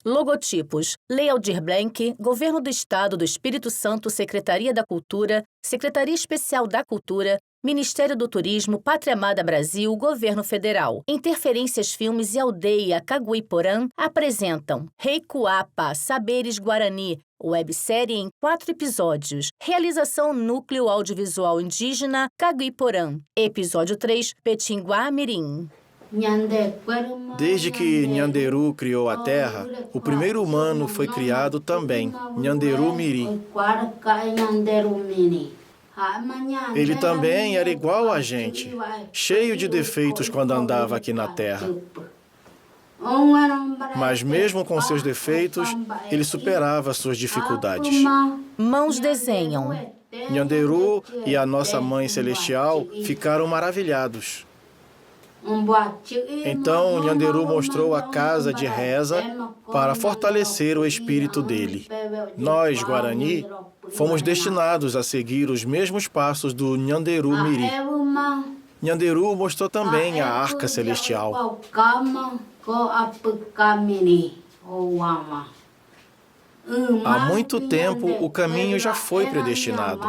Logotipos: Lei Aldir Blanc, Governo do Estado do Espírito Santo, Secretaria da Cultura, Secretaria Especial da Cultura, Ministério do Turismo, Pátria Amada Brasil, Governo Federal. Interferências Filmes e Aldeia Caguiporã apresentam Reikuapa, Saberes Guarani, websérie em 4 episódios. Realização Núcleo Audiovisual Indígena Caguiporã. Episódio 3, Petinguá Mirim. Desde que Nhanderu criou a terra, o primeiro humano foi criado também, Nhanderu Miri. Ele também era igual a gente, cheio de defeitos quando andava aqui na terra. Mas mesmo com seus defeitos, ele superava suas dificuldades. Mãos desenham. Nhanderu e a nossa Mãe Celestial ficaram maravilhados. Então, Nhanderu mostrou a casa de reza para fortalecer o espírito dele. Nós, Guarani, fomos destinados a seguir os mesmos passos do Nhanderu Miri. Nhanderu mostrou também a Arca Celestial. Há muito tempo, o caminho já foi predestinado.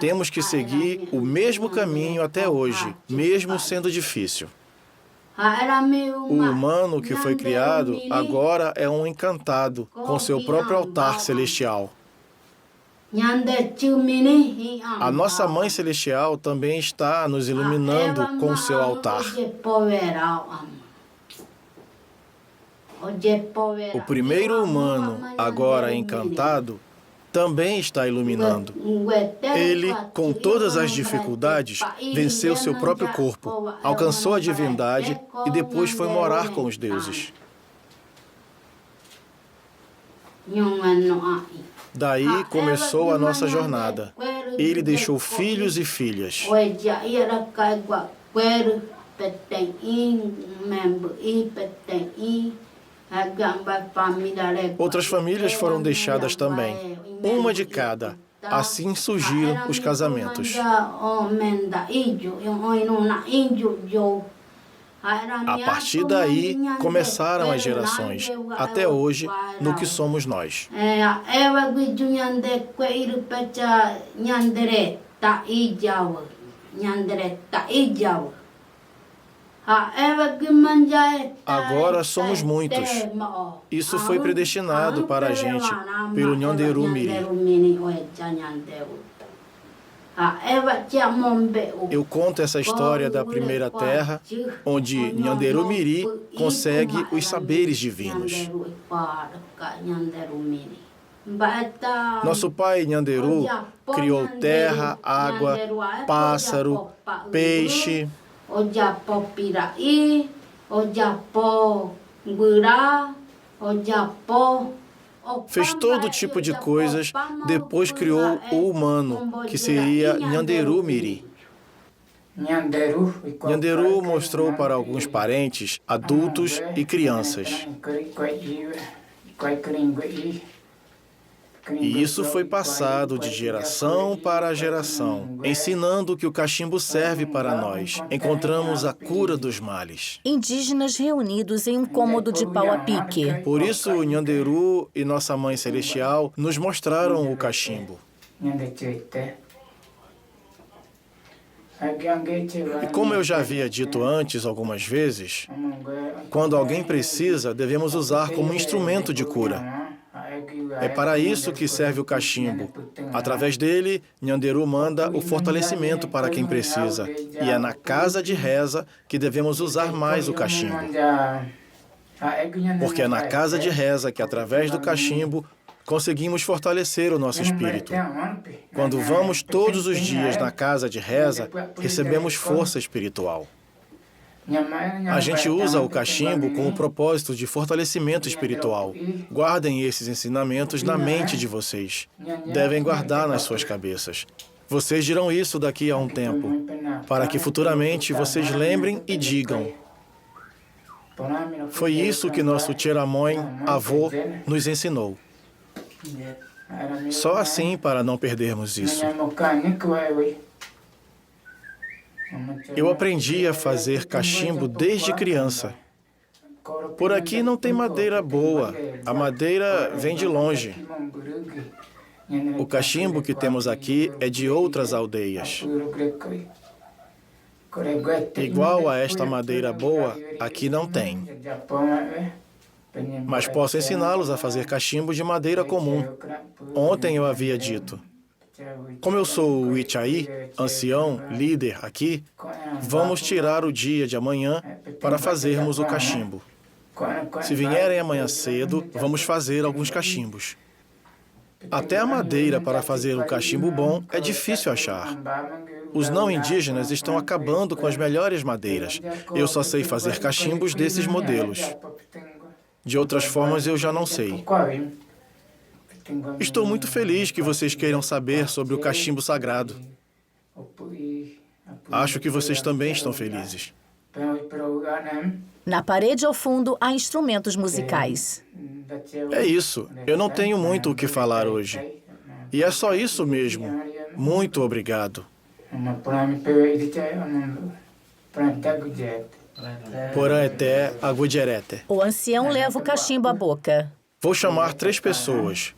Temos que seguir o mesmo caminho até hoje, mesmo sendo difícil. O humano que foi criado agora é um encantado com seu próprio altar celestial. A nossa Mãe Celestial também está nos iluminando com seu altar. O primeiro humano, agora encantado, também está iluminando. Ele, com todas as dificuldades, venceu seu próprio corpo, alcançou a divindade e depois foi morar com os deuses. Daí começou a nossa jornada. Ele deixou filhos e filhas. Outras famílias foram deixadas também, uma de cada. Assim surgiram os casamentos. A partir daí, começaram as gerações, até hoje, no que somos nós. Agora somos muitos. Isso foi predestinado para a gente, pelo Nhanderu Miri. Eu conto essa história da primeira terra, onde Nhanderu Miri consegue os saberes divinos. Nosso pai Nhanderu criou terra, água, pássaro, peixe. Fez todo tipo de coisas, depois criou o humano, que seria Nhanderu Miri. Nhanderu mostrou para alguns parentes, adultos e crianças. E isso foi passado de geração para geração, ensinando que o cachimbo serve para nós. Encontramos a cura dos males. Indígenas reunidos em um cômodo de pau a pique. Por isso, Nhanderu e nossa Mãe Celestial nos mostraram o cachimbo. E como eu já havia dito antes algumas vezes, quando alguém precisa, devemos usar como instrumento de cura. É para isso que serve o cachimbo. Através dele, Nhanderu manda o fortalecimento para quem precisa. E é na casa de reza que devemos usar mais o cachimbo. Porque é na casa de reza que, através do cachimbo, conseguimos fortalecer o nosso espírito. Quando vamos todos os dias na casa de reza, recebemos força espiritual. A gente usa o cachimbo com o propósito de fortalecimento espiritual. Guardem esses ensinamentos na mente de vocês. Devem guardar nas suas cabeças. Vocês dirão isso daqui a um tempo, para que futuramente vocês lembrem e digam: foi isso que nosso Tcheramõe, avô, nos ensinou. Só assim para não perdermos isso. Eu aprendi a fazer cachimbo desde criança. Por aqui não tem madeira boa. A madeira vem de longe. O cachimbo que temos aqui é de outras aldeias. Igual a esta madeira boa, aqui não tem. Mas posso ensiná-los a fazer cachimbo de madeira comum. Ontem eu havia dito. Como eu sou o Ichai, ancião, líder aqui, vamos tirar o dia de amanhã para fazermos o cachimbo. Se vierem amanhã cedo, vamos fazer alguns cachimbos. Até a madeira para fazer o cachimbo bom é difícil achar. Os não indígenas estão acabando com as melhores madeiras. Eu só sei fazer cachimbos desses modelos. De outras formas, eu já não sei. Estou muito feliz que vocês queiram saber sobre o cachimbo sagrado. Acho que vocês também estão felizes. Na parede ao fundo há instrumentos musicais. É isso. Eu não tenho muito o que falar hoje. E é só isso mesmo. Muito obrigado. Porã-eté, agudirete. O ancião leva o cachimbo à boca. Vou chamar 3 pessoas.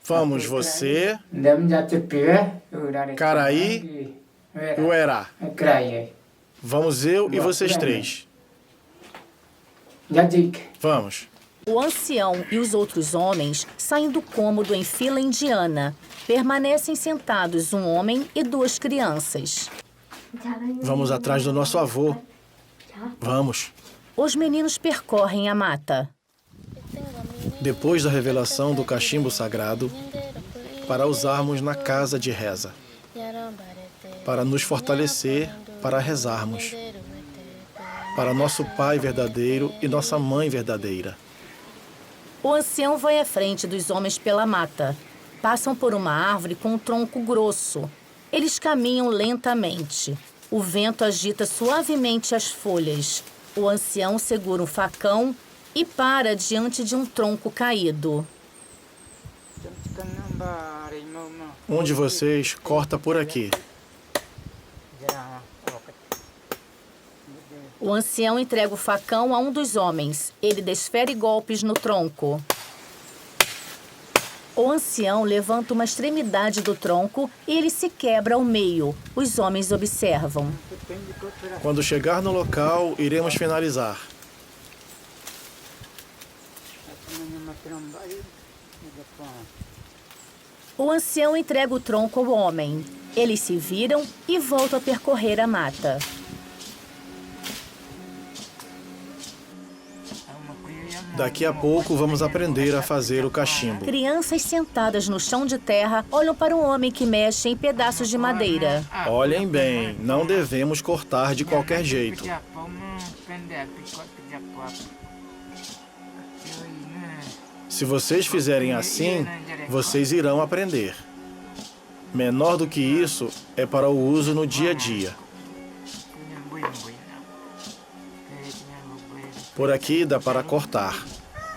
Vamos, você, Caraí, Uerá. Vamos eu e vocês 3. Vamos. O ancião e os outros homens saem do cômodo em fila indiana. Permanecem sentados um homem e 2 crianças. Vamos atrás do nosso avô. Vamos. Os meninos percorrem a mata. Depois da revelação do cachimbo sagrado, para usarmos na casa de reza, para nos fortalecer, para rezarmos, para nosso pai verdadeiro e nossa mãe verdadeira. O ancião vai à frente dos homens pela mata. Passam por uma árvore com um tronco grosso. Eles caminham lentamente. O vento agita suavemente as folhas. O ancião segura um facão e para diante de um tronco caído. Um de vocês corta por aqui. O ancião entrega o facão a um dos homens. Ele desfere golpes no tronco. O ancião levanta uma extremidade do tronco e ele se quebra ao meio. Os homens observam. Quando chegar no local, iremos finalizar. O ancião entrega o tronco ao homem. Eles se viram e voltam a percorrer a mata. Daqui a pouco vamos aprender a fazer o cachimbo. Crianças sentadas no chão de terra olham para um homem que mexe em pedaços de madeira. Olhem bem, não devemos cortar de qualquer jeito. Se vocês fizerem assim, vocês irão aprender. Menor do que isso é para o uso no dia a dia. Por aqui dá para cortar,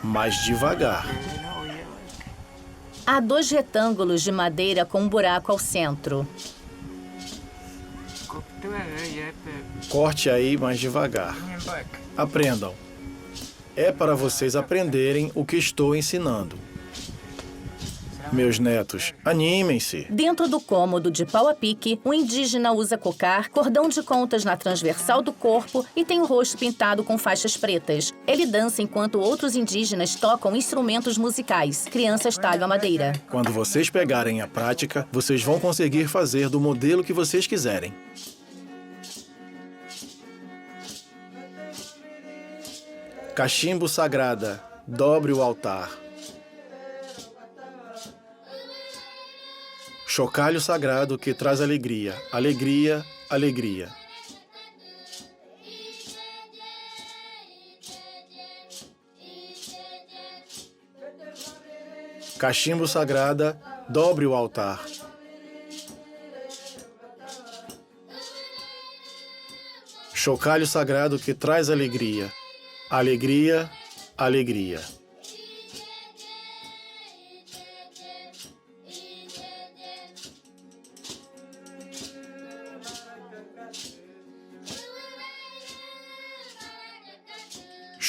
mas devagar. Há 2 retângulos de madeira com um buraco ao centro. Corte aí mais devagar. Aprendam. É para vocês aprenderem o que estou ensinando. Meus netos, animem-se. Dentro do cômodo de pau a pique, um indígena usa cocar, cordão de contas na transversal do corpo e tem o rosto pintado com faixas pretas. Ele dança enquanto outros indígenas tocam instrumentos musicais. Crianças talham a madeira. Quando vocês pegarem a prática, vocês vão conseguir fazer do modelo que vocês quiserem. Cachimbo sagrada, dobre o altar. Chocalho sagrado que traz alegria, alegria, alegria. Cachimbo sagrada, dobre o altar. Chocalho sagrado que traz alegria, alegria, alegria.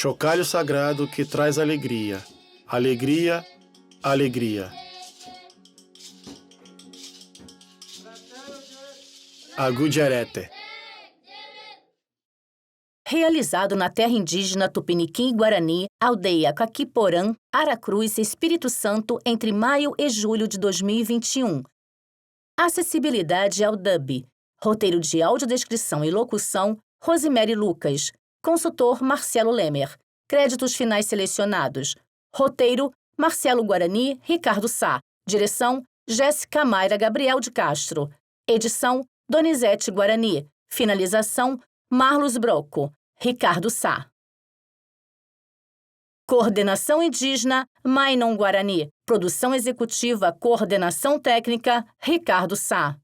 Chocalho sagrado que traz alegria. Alegria, alegria. Agujarete. Realizado na terra indígena Tupiniquim e Guarani, aldeia Caquiporã, Aracruz, Espírito Santo, entre maio e julho de 2021. Acessibilidade ao DUB. Roteiro de audiodescrição e locução, Rosemary Lucas. Consultor, Marcelo Lemer. Créditos finais selecionados. Roteiro, Marcelo Guarani, Ricardo Sá. Direção, Jéssica Mayra Gabriel de Castro. Edição, Donizete Guarani. Finalização, Marlos Broco. Ricardo Sá. Coordenação indígena, Mainon Guarani. Produção executiva, coordenação técnica, Ricardo Sá.